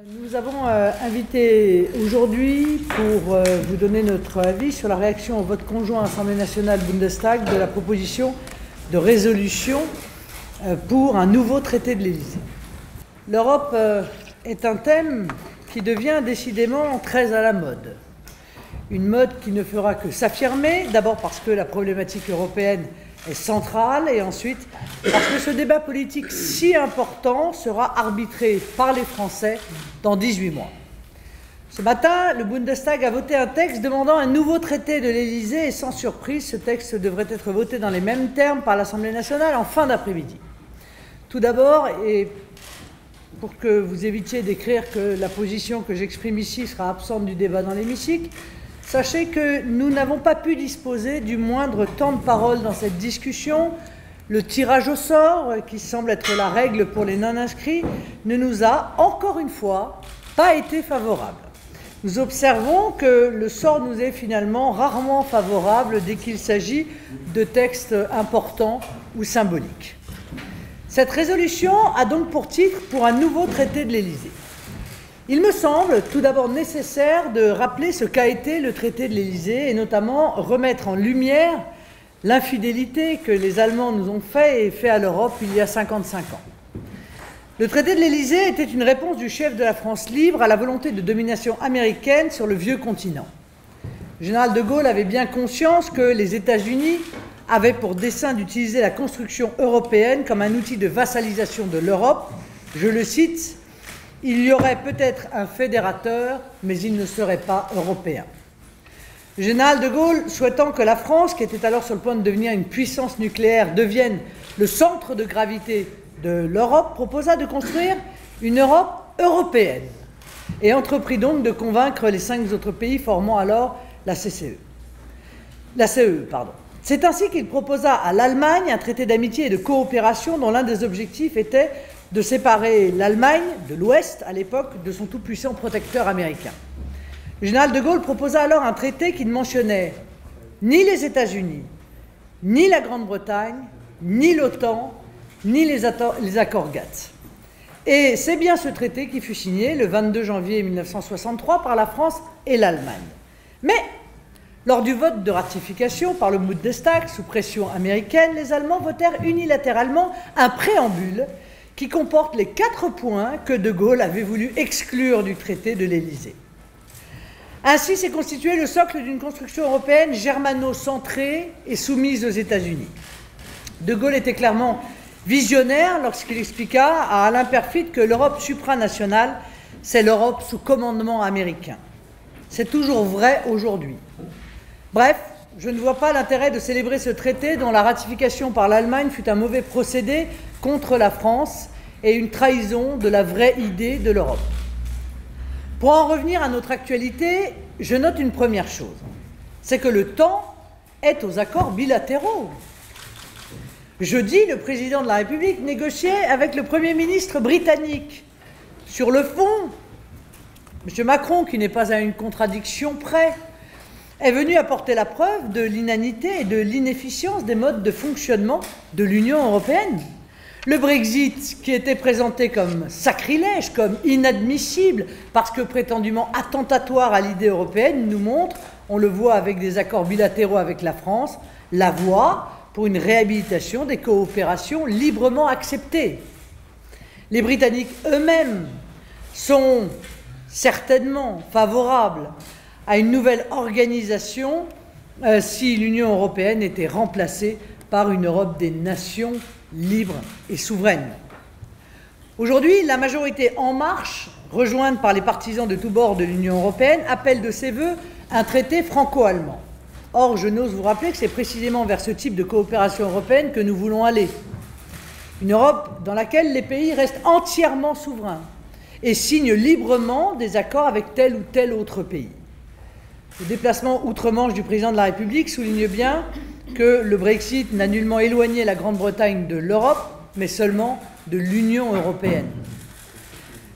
Nous avons invité aujourd'hui pour vous donner notre avis sur la réaction au vote conjoint à l'Assemblée nationale Bundestag de la proposition de résolution pour un nouveau traité de l'Élysée. L'Europe est un thème qui devient décidément très à la mode. Une mode qui ne fera que s'affirmer, d'abord parce que la problématique européenne est centrale et ensuite parce que ce débat politique si important sera arbitré par les Français dans 18 mois. Ce matin, le Bundestag a voté un texte demandant un nouveau traité de l'Élysée et sans surprise, ce texte devrait être voté dans les mêmes termes par l'Assemblée nationale en fin d'après-midi. Tout d'abord, et pour que vous évitiez d'écrire que la position que j'exprime ici sera absente du débat dans l'hémicycle, sachez que nous n'avons pas pu disposer du moindre temps de parole dans cette discussion. Le tirage au sort, qui semble être la règle pour les non-inscrits, ne nous a, encore une fois, pas été favorable. Nous observons que le sort nous est finalement rarement favorable dès qu'il s'agit de textes importants ou symboliques. Cette résolution a donc pour titre « Pour un nouveau traité de l'Élysée ». Il me semble tout d'abord nécessaire de rappeler ce qu'a été le traité de l'Élysée et notamment remettre en lumière l'infidélité que les Allemands nous ont fait et fait à l'Europe il y a 55 ans. Le traité de l'Élysée était une réponse du chef de la France libre à la volonté de domination américaine sur le vieux continent. Le général de Gaulle avait bien conscience que les États-Unis avaient pour dessein d'utiliser la construction européenne comme un outil de vassalisation de l'Europe. Je le cite, « Il y aurait peut-être un fédérateur, mais il ne serait pas européen ». Le général de Gaulle, souhaitant que la France, qui était alors sur le point de devenir une puissance nucléaire, devienne le centre de gravité de l'Europe, proposa de construire une Europe européenne et entreprit donc de convaincre les 5 autres pays formant alors la CE. C'est ainsi qu'il proposa à l'Allemagne un traité d'amitié et de coopération dont l'un des objectifs était de séparer l'Allemagne de l'Ouest, à l'époque, de son tout-puissant protecteur américain. Le général de Gaulle proposa alors un traité qui ne mentionnait ni les États-Unis, ni la Grande-Bretagne, ni l'OTAN, ni les accords GATT. Et c'est bien ce traité qui fut signé le 22 janvier 1963 par la France et l'Allemagne. Mais, lors du vote de ratification par le Bundestag, sous pression américaine, les Allemands votèrent unilatéralement un préambule qui comporte les 4 points que de Gaulle avait voulu exclure du traité de l'Élysée. Ainsi s'est constitué le socle d'une construction européenne germano-centrée et soumise aux États-Unis. De Gaulle était clairement visionnaire lorsqu'il expliqua à Alain Peyrefitte que l'Europe supranationale, c'est l'Europe sous commandement américain. C'est toujours vrai aujourd'hui. Bref, je ne vois pas l'intérêt de célébrer ce traité dont la ratification par l'Allemagne fut un mauvais procédé contre la France et une trahison de la vraie idée de l'Europe. Pour en revenir à notre actualité, je note une première chose, c'est que le temps est aux accords bilatéraux. Jeudi, le président de la République négociait avec le Premier ministre britannique. Sur le fond, M. Macron, qui n'est pas à une contradiction près, est venu apporter la preuve de l'inanité et de l'inefficience des modes de fonctionnement de l'Union européenne. Le Brexit, qui était présenté comme sacrilège, comme inadmissible, parce que prétendument attentatoire à l'idée européenne, nous montre, on le voit avec des accords bilatéraux avec la France, la voie pour une réhabilitation des coopérations librement acceptées. Les Britanniques eux-mêmes sont certainement favorables à une nouvelle organisation si l'Union européenne était remplacée par une Europe des nations libres et souveraines. Aujourd'hui, la majorité En Marche, rejointe par les partisans de tous bords de l'Union européenne, appelle de ses vœux un traité franco-allemand. Or, je n'ose vous rappeler que c'est précisément vers ce type de coopération européenne que nous voulons aller. Une Europe dans laquelle les pays restent entièrement souverains et signent librement des accords avec tel ou tel autre pays. Le déplacement outre-Manche du président de la République souligne bien que le Brexit n'a nullement éloigné la Grande-Bretagne de l'Europe, mais seulement de l'Union européenne.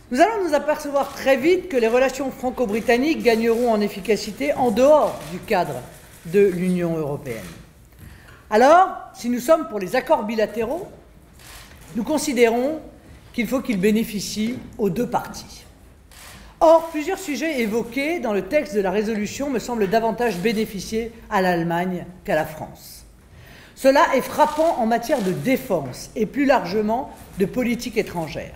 Nous allons nous apercevoir très vite que les relations franco-britanniques gagneront en efficacité en dehors du cadre de l'Union européenne. Alors, si nous sommes pour les accords bilatéraux, nous considérons qu'il faut qu'ils bénéficient aux deux parties. Or, plusieurs sujets évoqués dans le texte de la résolution me semblent davantage bénéficier à l'Allemagne qu'à la France. Cela est frappant en matière de défense et plus largement de politique étrangère.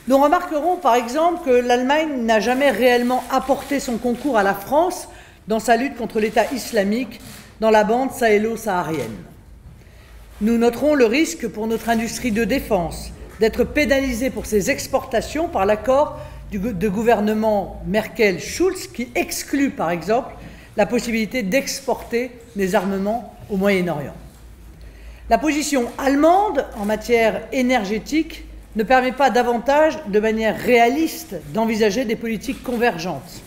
Nous remarquerons par exemple que l'Allemagne n'a jamais réellement apporté son concours à la France dans sa lutte contre l'État islamique dans la bande sahélo-saharienne. Nous noterons le risque pour notre industrie de défense d'être pénalisée pour ses exportations par l'accord de gouvernement Merkel-Schulz qui exclut par exemple la possibilité d'exporter des armements au Moyen-Orient. La position allemande en matière énergétique ne permet pas davantage, de manière réaliste, d'envisager des politiques convergentes.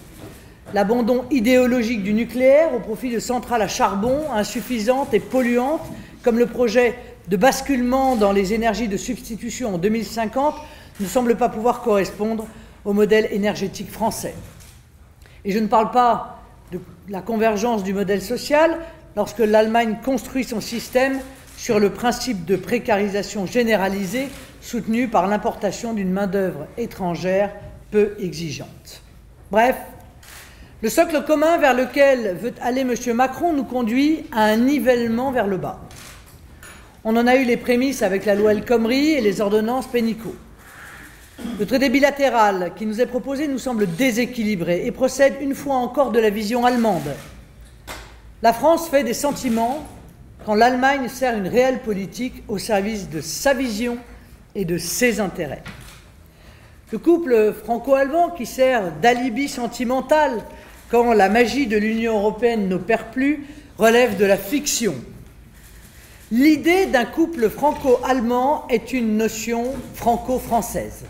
L'abandon idéologique du nucléaire au profit de centrales à charbon insuffisantes et polluantes, comme le projet de basculement dans les énergies de substitution en 2050, ne semble pas pouvoir correspondre au modèle énergétique français. Et je ne parle pas de la convergence du modèle social lorsque l'Allemagne construit son système sur le principe de précarisation généralisée soutenu par l'importation d'une main-d'œuvre étrangère peu exigeante. Bref, le socle commun vers lequel veut aller M. Macron nous conduit à un nivellement vers le bas. On en a eu les prémices avec la loi El Khomri et les ordonnances Pénicaud. Le traité bilatéral qui nous est proposé nous semble déséquilibré et procède une fois encore de la vision allemande. La France fait des sentiments quand l'Allemagne sert une réelle politique au service de sa vision et de ses intérêts. Le couple franco-allemand qui sert d'alibi sentimental quand la magie de l'Union européenne n'opère plus relève de la fiction. L'idée d'un couple franco-allemand est une notion franco-française.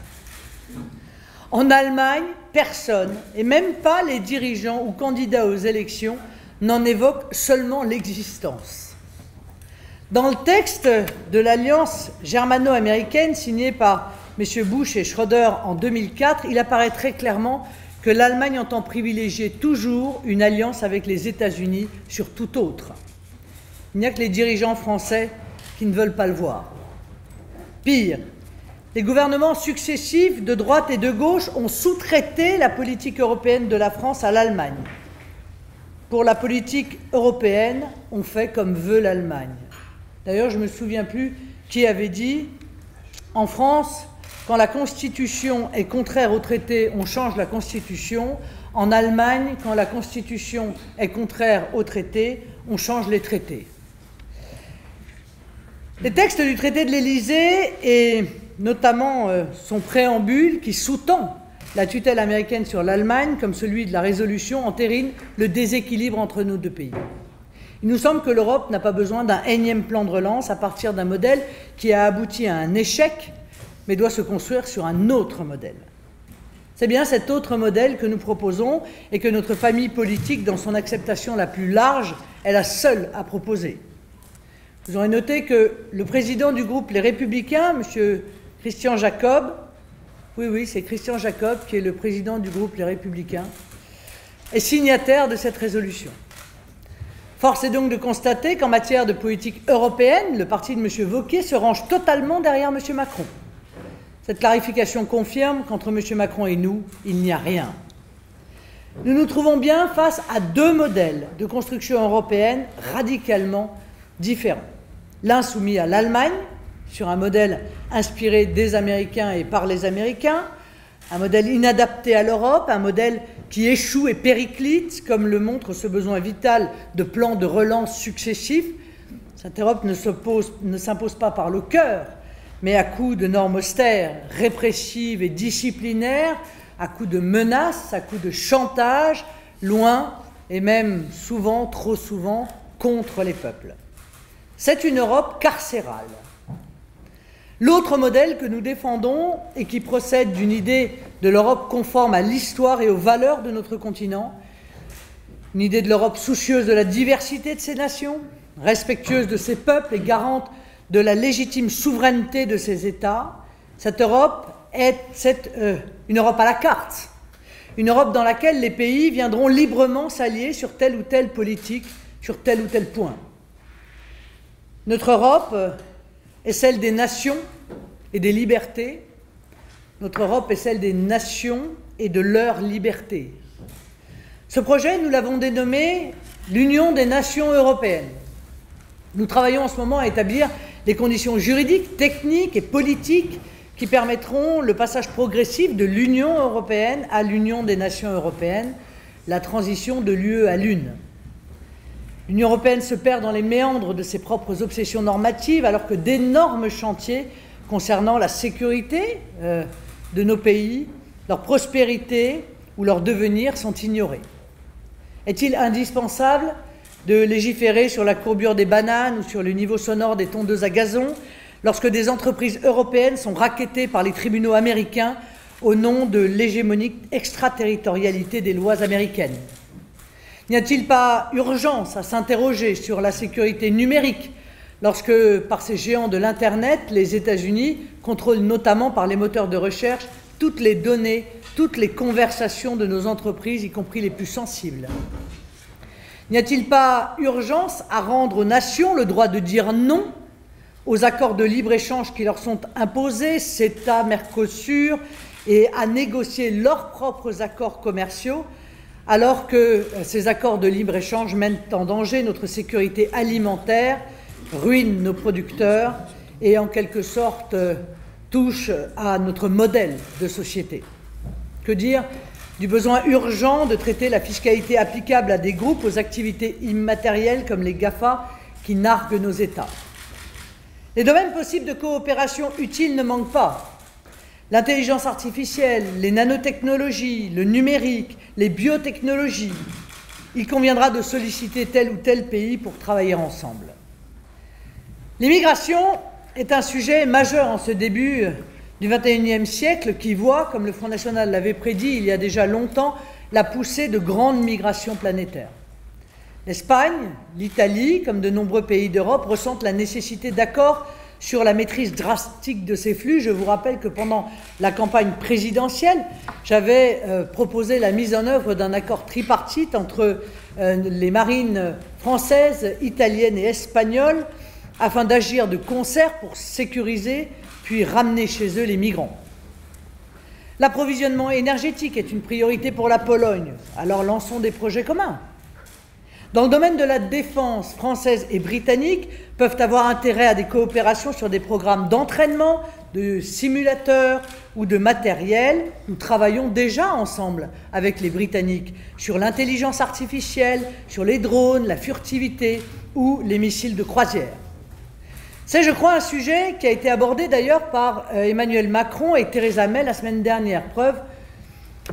En Allemagne, personne, et même pas les dirigeants ou candidats aux élections, n'en évoque seulement l'existence. Dans le texte de l'alliance germano-américaine signée par M. Bush et Schröder en 2004, il apparaît très clairement que l'Allemagne entend privilégier toujours une alliance avec les États-Unis sur tout autre. Il n'y a que les dirigeants français qui ne veulent pas le voir. Pire, les gouvernements successifs de droite et de gauche ont sous-traité la politique européenne de la France à l'Allemagne. Pour la politique européenne, on fait comme veut l'Allemagne. D'ailleurs, je ne me souviens plus qui avait dit « En France, quand la Constitution est contraire au traité, on change la Constitution. En Allemagne, quand la Constitution est contraire au traité, on change les traités. » Les textes du traité de l'Élysée et notamment son préambule qui sous-tend la tutelle américaine sur l'Allemagne, comme celui de la résolution, entérine le déséquilibre entre nos deux pays. Il nous semble que l'Europe n'a pas besoin d'un énième plan de relance à partir d'un modèle qui a abouti à un échec, mais doit se construire sur un autre modèle. C'est bien cet autre modèle que nous proposons et que notre famille politique, dans son acceptation la plus large, est la seule à proposer. Vous aurez noté que le président du groupe Les Républicains, M. Christian Jacob, oui, c'est Christian Jacob qui est le président du groupe Les Républicains, est signataire de cette résolution. Force est donc de constater qu'en matière de politique européenne, le parti de M. Wauquiez se range totalement derrière M. Macron. Cette clarification confirme qu'entre M. Macron et nous, il n'y a rien. Nous nous trouvons bien face à deux modèles de construction européenne radicalement différents. L'un soumis à l'Allemagne, sur un modèle inspiré des Américains et par les Américains, un modèle inadapté à l'Europe, un modèle qui échoue et périclite, comme le montre ce besoin vital de plans de relance successifs. Cette Europe ne s'impose pas par le cœur, mais à coups de normes austères, répressives et disciplinaires, à coups de menaces, à coups de chantage, loin et même souvent, trop souvent, contre les peuples. C'est une Europe carcérale. L'autre modèle que nous défendons et qui procède d'une idée de l'Europe conforme à l'histoire et aux valeurs de notre continent, une idée de l'Europe soucieuse de la diversité de ses nations, respectueuse de ses peuples et garante de la légitime souveraineté de ses États, cette Europe est une Europe à la carte, une Europe dans laquelle les pays viendront librement s'allier sur telle ou telle politique, sur tel ou tel point. Notre Europe est celle des nations et des libertés. Notre Europe est celle des nations et de leur liberté. Ce projet, nous l'avons dénommé l'Union des Nations européennes. Nous travaillons en ce moment à établir les conditions juridiques, techniques et politiques qui permettront le passage progressif de l'Union européenne à l'Union des Nations européennes, la transition de l'UE à l'UNE. L'Union européenne se perd dans les méandres de ses propres obsessions normatives, alors que d'énormes chantiers concernant la sécurité de nos pays, leur prospérité ou leur devenir sont ignorés. Est-il indispensable de légiférer sur la courbure des bananes ou sur le niveau sonore des tondeuses à gazon lorsque des entreprises européennes sont rackettées par les tribunaux américains au nom de l'hégémonique extraterritorialité des lois américaines? N'y a-t-il pas urgence à s'interroger sur la sécurité numérique lorsque, par ces géants de l'Internet, les États-Unis contrôlent notamment par les moteurs de recherche toutes les données, toutes les conversations de nos entreprises, y compris les plus sensibles? N'y a-t-il pas urgence à rendre aux nations le droit de dire non aux accords de libre-échange qui leur sont imposés, CETA, Mercosur, et à négocier leurs propres accords commerciaux, alors que ces accords de libre-échange mettent en danger notre sécurité alimentaire, ruinent nos producteurs et en quelque sorte touchent à notre modèle de société? Que dire du besoin urgent de traiter la fiscalité applicable à des groupes aux activités immatérielles comme les GAFA qui narguent nos États? Les domaines possibles de coopération utiles ne manquent pas. L'intelligence artificielle, les nanotechnologies, le numérique, les biotechnologies. Il conviendra de solliciter tel ou tel pays pour travailler ensemble. L'immigration est un sujet majeur en ce début du XXIe siècle qui voit, comme le Front National l'avait prédit il y a déjà longtemps, la poussée de grandes migrations planétaires. L'Espagne, l'Italie, comme de nombreux pays d'Europe, ressentent la nécessité d'accords sur la maîtrise drastique de ces flux. Je vous rappelle que pendant la campagne présidentielle, j'avais proposé la mise en œuvre d'un accord tripartite entre les marines françaises, italiennes et espagnoles afin d'agir de concert pour sécuriser puis ramener chez eux les migrants. L'approvisionnement énergétique est une priorité pour la Pologne, alors lançons des projets communs. Dans le domaine de la défense, française et britannique peuvent avoir intérêt à des coopérations sur des programmes d'entraînement, de simulateurs ou de matériel. Nous travaillons déjà ensemble avec les Britanniques sur l'intelligence artificielle, sur les drones, la furtivité ou les missiles de croisière. C'est, je crois, un sujet qui a été abordé d'ailleurs par Emmanuel Macron et Theresa May la semaine dernière, preuve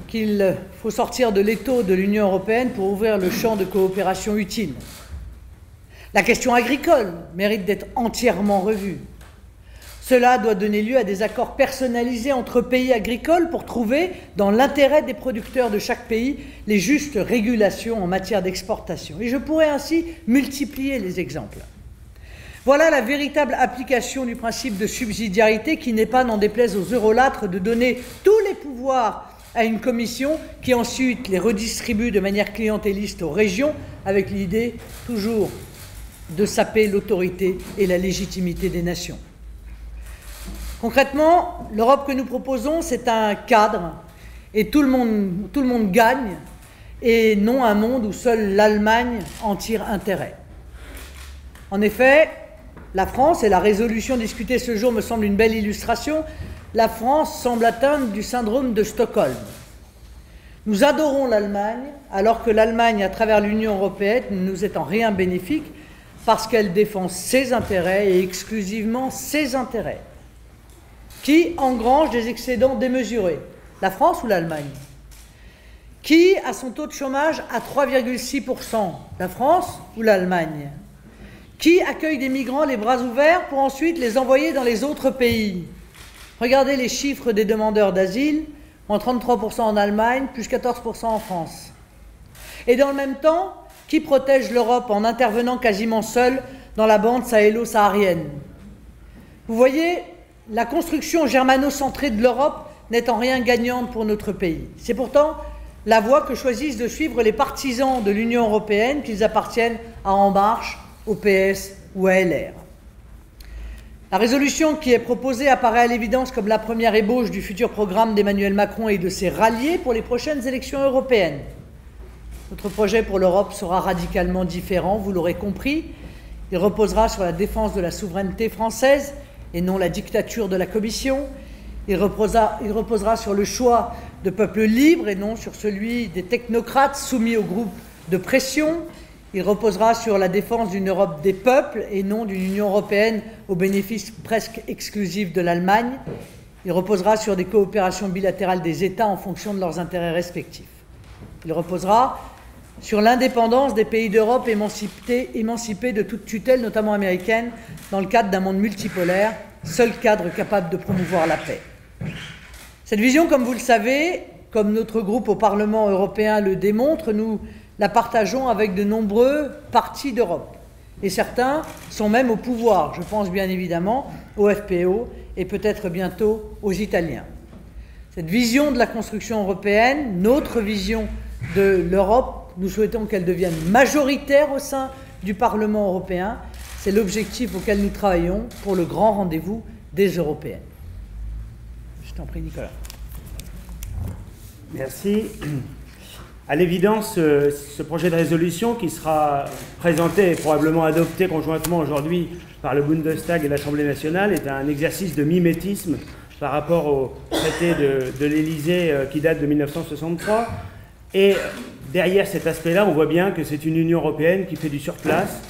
qu'il faut sortir de l'étau de l'Union européenne pour ouvrir le champ de coopération utile. La question agricole mérite d'être entièrement revue. Cela doit donner lieu à des accords personnalisés entre pays agricoles pour trouver, dans l'intérêt des producteurs de chaque pays, les justes régulations en matière d'exportation. Et je pourrais ainsi multiplier les exemples. Voilà la véritable application du principe de subsidiarité qui n'est pas, n'en déplaise aux eurolâtres, de donner tous les pouvoirs à une commission qui ensuite les redistribue de manière clientéliste aux régions avec l'idée toujours de saper l'autorité et la légitimité des nations. Concrètement, l'Europe que nous proposons, c'est un cadre et tout le monde gagne et non un monde où seule l'Allemagne en tire intérêt. En effet, la France, et la résolution discutée ce jour me semble une belle illustration, la France semble atteindre du syndrome de Stockholm. Nous adorons l'Allemagne, alors que l'Allemagne, à travers l'Union européenne, ne nous est en rien bénéfique parce qu'elle défend ses intérêts et exclusivement ses intérêts. Qui engrange des excédents démesurés? La France ou l'Allemagne? Qui a son taux de chômage à 3,6%? La France ou l'Allemagne? Qui accueille des migrants les bras ouverts pour ensuite les envoyer dans les autres pays? Regardez les chiffres des demandeurs d'asile, moins 33% en Allemagne, plus 14% en France. Et dans le même temps, qui protège l'Europe en intervenant quasiment seul dans la bande sahélo-saharienne? Vous voyez, la construction germano-centrée de l'Europe n'est en rien gagnante pour notre pays. C'est pourtant la voie que choisissent de suivre les partisans de l'Union européenne, qu'ils appartiennent à En Marche, au PS ou à LR. La résolution qui est proposée apparaît à l'évidence comme la première ébauche du futur programme d'Emmanuel Macron et de ses ralliés pour les prochaines élections européennes. Notre projet pour l'Europe sera radicalement différent, vous l'aurez compris. Il reposera sur la défense de la souveraineté française et non la dictature de la Commission. Il reposera sur le choix de peuples libres et non sur celui des technocrates soumis au groupe de pression. Il reposera sur la défense d'une Europe des peuples et non d'une Union européenne au bénéfice presque exclusif de l'Allemagne. Il reposera sur des coopérations bilatérales des États en fonction de leurs intérêts respectifs. Il reposera sur l'indépendance des pays d'Europe émancipés de toute tutelle, notamment américaine, dans le cadre d'un monde multipolaire, seul cadre capable de promouvoir la paix. Cette vision, comme vous le savez, comme notre groupe au Parlement européen le démontre, nous la partageons avec de nombreux partis d'Europe. Et certains sont même au pouvoir. Je pense bien évidemment au FPO et peut-être bientôt aux Italiens. Cette vision de la construction européenne, notre vision de l'Europe, nous souhaitons qu'elle devienne majoritaire au sein du Parlement européen. C'est l'objectif auquel nous travaillons pour le grand rendez-vous des Européennes. Je t'en prie, Nicolas. Merci. À l'évidence, ce projet de résolution qui sera présenté et probablement adopté conjointement aujourd'hui par le Bundestag et l'Assemblée nationale est un exercice de mimétisme par rapport au traité de l'Élysée qui date de 1963. Et derrière cet aspect-là, on voit bien que c'est une Union européenne qui fait du surplace,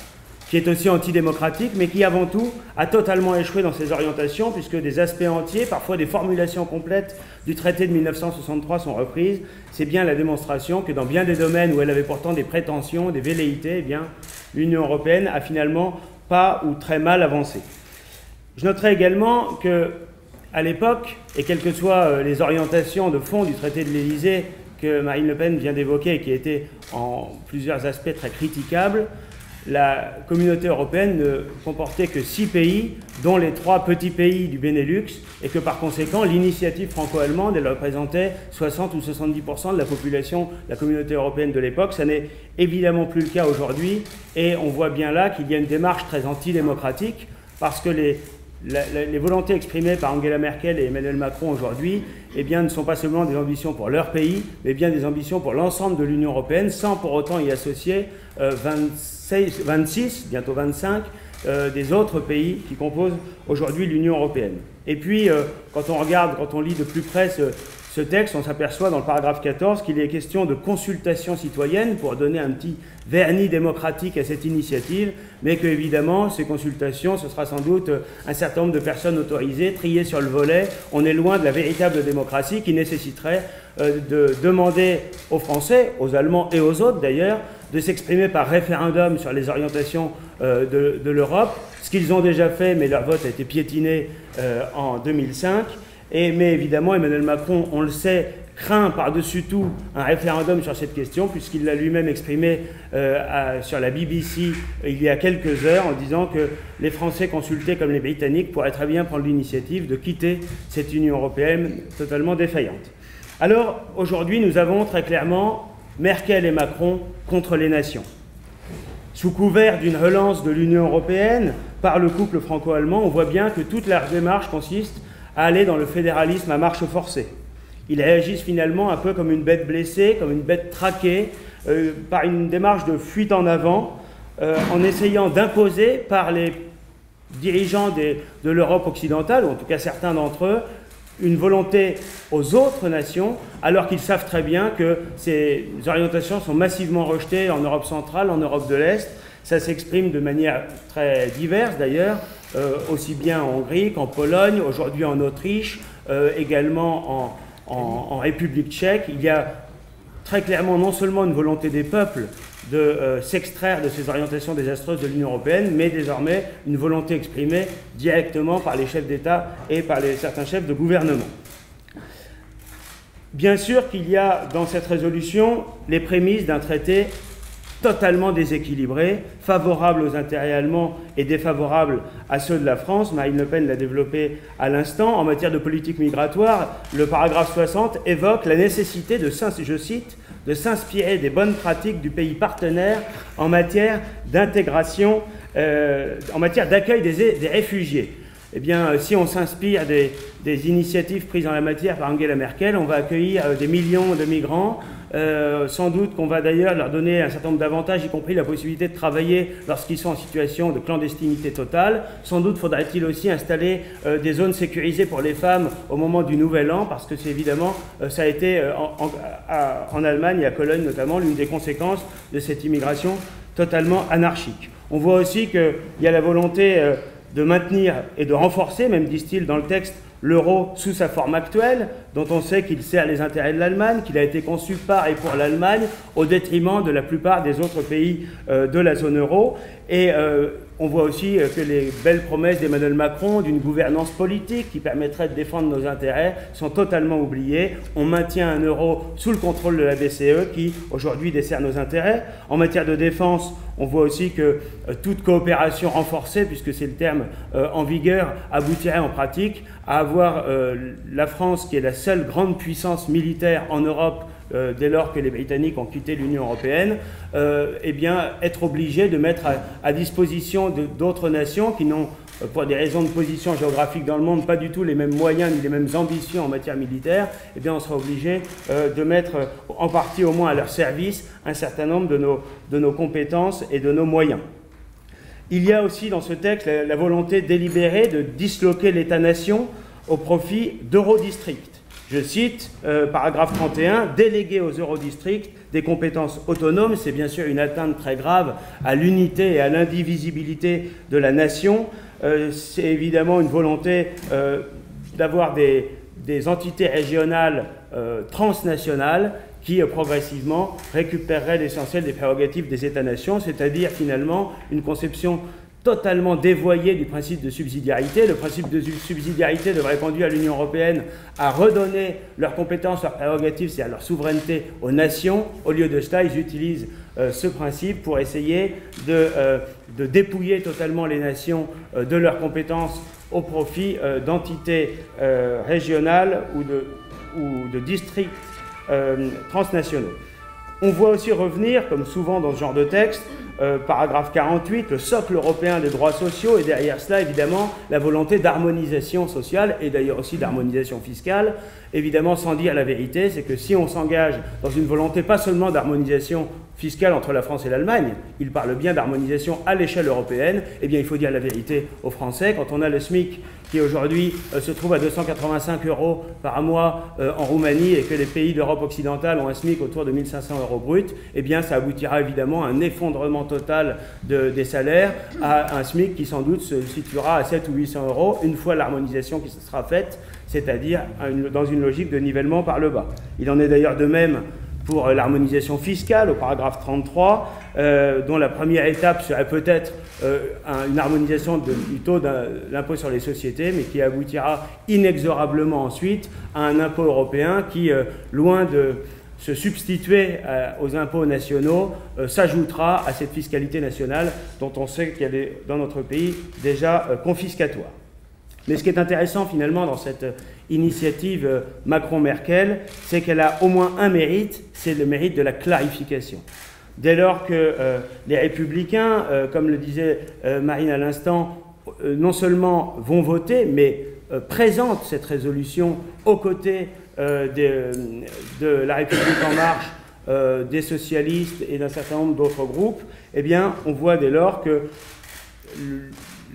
qui est aussi antidémocratique, mais qui avant tout a totalement échoué dans ses orientations, puisque des aspects entiers, parfois des formulations complètes du traité de 1963 sont reprises. C'est bien la démonstration que dans bien des domaines où elle avait pourtant des prétentions, des velléités, eh bien, l'Union européenne a finalement pas ou très mal avancé. Je noterai également qu'à l'époque, et quelles que soient les orientations de fond du traité de l'Élysée que Marine Le Pen vient d'évoquer et qui étaient en plusieurs aspects très critiquables, la communauté européenne ne comportait que 6 pays, dont les 3 petits pays du Benelux, et que par conséquent, l'initiative franco-allemande, elle représentait 60 ou 70% de la population de la communauté européenne de l'époque. Ça n'est évidemment plus le cas aujourd'hui, et on voit bien là qu'il y a une démarche très antidémocratique, parce que les volontés exprimées par Angela Merkel et Emmanuel Macron aujourd'hui, eh bien, ne sont pas seulement des ambitions pour leur pays, mais bien des ambitions pour l'ensemble de l'Union européenne, sans pour autant y associer 26, bientôt 25, des autres pays qui composent aujourd'hui l'Union européenne. Et puis, quand on lit de plus près ce texte, on s'aperçoit dans le paragraphe 14 qu'il est question de consultation citoyenne pour donner un petit vernis démocratique à cette initiative, mais que évidemment ces consultations, ce sera sans doute un certain nombre de personnes autorisées, triées sur le volet. On est loin de la véritable démocratie qui nécessiterait de demander aux Français, aux Allemands et aux autres d'ailleurs, de s'exprimer par référendum sur les orientations de l'Europe, ce qu'ils ont déjà fait, mais leur vote a été piétiné en 2005. Mais évidemment, Emmanuel Macron, on le sait, craint par-dessus tout un référendum sur cette question, puisqu'il l'a lui-même exprimé sur la BBC il y a quelques heures, en disant que les Français consultés comme les Britanniques pourraient très bien prendre l'initiative de quitter cette Union européenne totalement défaillante. Alors, aujourd'hui, nous avons très clairement Merkel et Macron contre les nations. Sous couvert d'une relance de l'Union européenne par le couple franco-allemand, on voit bien que toute leur démarche consiste à aller dans le fédéralisme à marche forcée. Ils réagissent finalement un peu comme une bête blessée, comme une bête traquée, par une démarche de fuite en avant, en essayant d'imposer par les dirigeants de l'Europe occidentale, ou en tout cas certains d'entre eux, une volonté aux autres nations, alors qu'ils savent très bien que ces orientations sont massivement rejetées en Europe centrale, en Europe de l'Est. Ça s'exprime de manière très diverse d'ailleurs, aussi bien en Hongrie qu'en Pologne, aujourd'hui en Autriche, également en République tchèque. Il y a très clairement non seulement une volonté des peuples de s'extraire de ces orientations désastreuses de l'Union européenne, mais désormais une volonté exprimée directement par les chefs d'État et par certains chefs de gouvernement. Bien sûr qu'il y a dans cette résolution les prémices d'un traité totalement déséquilibré, favorable aux intérêts allemands et défavorable à ceux de la France. Marine Le Pen l'a développé à l'instant. En matière de politique migratoire, le paragraphe 60 évoque la nécessité de, je cite, de s'inspirer des bonnes pratiques du pays partenaire en matière d'intégration, en matière d'accueil des réfugiés. Eh bien, si on s'inspire des initiatives prises en la matière par Angela Merkel, on va accueillir des millions de migrants. Sans doute qu'on va d'ailleurs leur donner un certain nombre d'avantages, y compris la possibilité de travailler lorsqu'ils sont en situation de clandestinité totale. Sans doute faudra-t-il aussi installer des zones sécurisées pour les femmes au moment du Nouvel An, parce que c'est évidemment, ça a été en Allemagne et à Cologne notamment, l'une des conséquences de cette immigration totalement anarchique. On voit aussi qu'il y a la volonté de maintenir et de renforcer, même disent-ils dans le texte, l'euro sous sa forme actuelle, dont on sait qu'il sert les intérêts de l'Allemagne, qu'il a été conçu par et pour l'Allemagne, au détriment de la plupart des autres pays de la zone euro. Et on voit aussi que les belles promesses d'Emmanuel Macron d'une gouvernance politique qui permettrait de défendre nos intérêts sont totalement oubliées. On maintient un euro sous le contrôle de la BCE qui, aujourd'hui, dessert nos intérêts. En matière de défense, on voit aussi que toute coopération renforcée, puisque c'est le terme en vigueur, aboutirait en pratique à avoir la France, qui est la seule grande puissance militaire en Europe, dès lors que les Britanniques ont quitté l'Union européenne, eh bien, être obligé de mettre à disposition d'autres nations qui n'ont, pour des raisons de position géographique dans le monde, pas du tout les mêmes moyens ni les mêmes ambitions en matière militaire, eh bien, on sera obligé de mettre en partie au moins à leur service un certain nombre de nos compétences et de nos moyens. Il y a aussi dans ce texte la volonté délibérée de disloquer l'État-nation au profit d'Eurodistricts. Je cite, paragraphe 31, « Déléguer aux Eurodistricts des compétences autonomes, c'est bien sûr une atteinte très grave à l'unité et à l'indivisibilité de la nation. C'est évidemment une volonté d'avoir des entités régionales transnationales qui progressivement récupéreraient l'essentiel des prérogatives des États-nations, c'est-à-dire finalement une conception totalement dévoyé du principe de subsidiarité. Le principe de subsidiarité devrait conduire l'Union européenne à redonner leurs compétences, leurs prérogatives, c'est-à-dire leur souveraineté aux nations. Au lieu de cela, ils utilisent ce principe pour essayer de dépouiller totalement les nations de leurs compétences au profit d'entités régionales ou de districts transnationaux. On voit aussi revenir, comme souvent dans ce genre de texte, paragraphe 48, le socle européen des droits sociaux, et derrière cela, évidemment, la volonté d'harmonisation sociale, et d'ailleurs aussi d'harmonisation fiscale. Évidemment, sans dire la vérité, c'est que si on s'engage dans une volonté pas seulement d'harmonisation fiscale entre la France et l'Allemagne, il parle bien d'harmonisation à l'échelle européenne, eh bien il faut dire la vérité aux Français. Quand on a le SMIC qui aujourd'hui se trouve à 285 € par mois en Roumanie et que les pays d'Europe occidentale ont un SMIC autour de 1 500 € brut, eh bien ça aboutira évidemment à un effondrement total des salaires, à un SMIC qui sans doute se situera à 700 ou 800 € une fois l'harmonisation qui sera faite, c'est-à-dire dans une logique de nivellement par le bas. Il en est d'ailleurs de même pour l'harmonisation fiscale, au paragraphe 33, dont la première étape serait peut-être une harmonisation du taux de l'impôt sur les sociétés, mais qui aboutira inexorablement ensuite à un impôt européen qui, loin de se substituer aux impôts nationaux, s'ajoutera à cette fiscalité nationale dont on sait qu'elle est dans notre pays déjà confiscatoire. Mais ce qui est intéressant finalement dans cette initiative Macron-Merkel, c'est qu'elle a au moins un mérite, c'est le mérite de la clarification. Dès lors que les Républicains, comme le disait Marine à l'instant, non seulement vont voter, mais présentent cette résolution aux côtés de la République en marche, des socialistes et d'un certain nombre d'autres groupes, eh bien, on voit dès lors que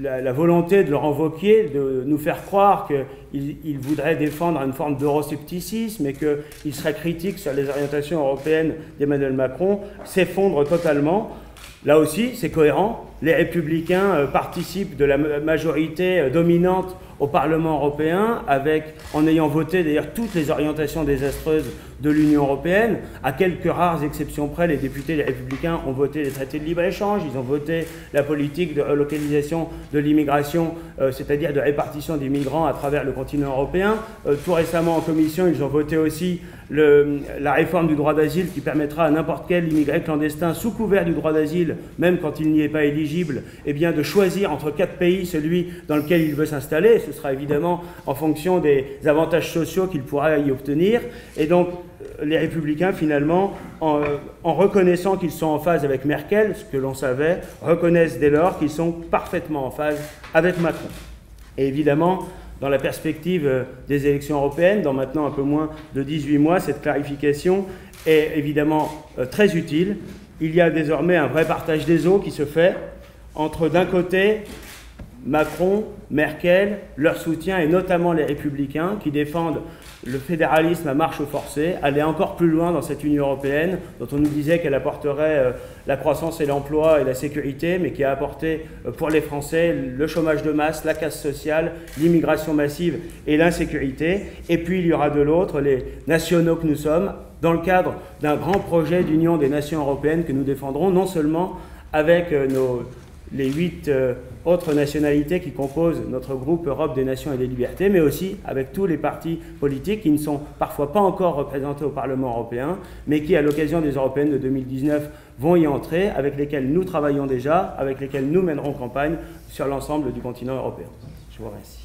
la volonté de leur invoquer, de nous faire croire qu'ils voudraient défendre une forme d'euroscepticisme et qu'ils seraient critiques sur les orientations européennes d'Emmanuel Macron, s'effondre totalement. Là aussi, c'est cohérent. Les Républicains participent de la majorité dominante au Parlement européen, en ayant voté d'ailleurs toutes les orientations désastreuses de l'Union européenne. À quelques rares exceptions près, les députés, les Républicains, ont voté les traités de libre-échange, ils ont voté la politique de relocalisation de l'immigration, c'est-à-dire de répartition des migrants à travers le continent européen. Tout récemment, en commission, ils ont voté aussi la réforme du droit d'asile qui permettra à n'importe quel immigré clandestin, sous couvert du droit d'asile, même quand il n'y est pas éligible, eh bien, de choisir entre 4 pays celui dans lequel il veut s'installer. Ce sera évidemment en fonction des avantages sociaux qu'il pourra y obtenir. Et donc, les Républicains, finalement, en reconnaissant qu'ils sont en phase avec Merkel, ce que l'on savait, reconnaissent dès lors qu'ils sont parfaitement en phase avec Macron. Et évidemment, dans la perspective des élections européennes, dans maintenant un peu moins de 18 mois, cette clarification est évidemment très utile. Il y a désormais un vrai partage des eaux qui se fait entre, d'un côté, Macron, Merkel, leur soutien, et notamment les Républicains, qui défendent le fédéralisme à marche forcée, aller encore plus loin dans cette Union européenne, dont on nous disait qu'elle apporterait la croissance et l'emploi et la sécurité, mais qui a apporté pour les Français le chômage de masse, la casse sociale, l'immigration massive et l'insécurité. Et puis il y aura de l'autre les nationaux que nous sommes, dans le cadre d'un grand projet d'union des nations européennes que nous défendrons, non seulement avec les 8 autres nationalités qui composent notre groupe Europe des Nations et des Libertés, mais aussi avec tous les partis politiques qui ne sont parfois pas encore représentés au Parlement européen, mais qui, à l'occasion des européennes de 2019, vont y entrer, avec lesquels nous travaillons déjà, avec lesquels nous mènerons campagne sur l'ensemble du continent européen. Je vous remercie.